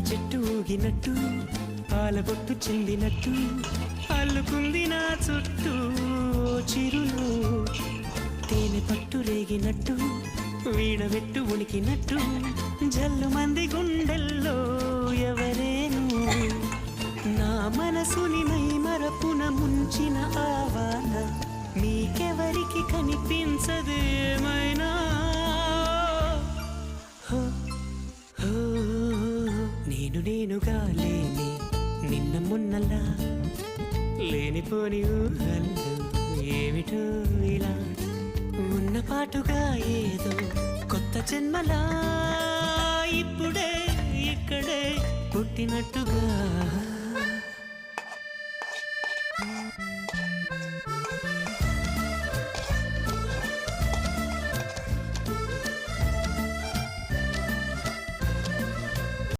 చెట్టు ఊగినట్టు పాలబొట్టు చెందినట్టు అల్లుకుంది నా చుట్టూ చిరులు తేనె పట్టు రేగినట్టు వీణవెట్టు ఉనికినట్టు జల్లు మంది గుండెల్లో ఎవరేను నా మనసుని మై మరపున ముంచిన ఆవాన మీకెవరికి కనిపించదు ఏమైనా నేనుగా లేని నిన్న మొన్నలా లేనిపోని ఊహల్లో ఏమిటో ఇలా ఉన్న పాటుగా ఏదో కొత్త జన్మలా ఇప్పుడే ఇక్కడే పుట్టినట్టుగా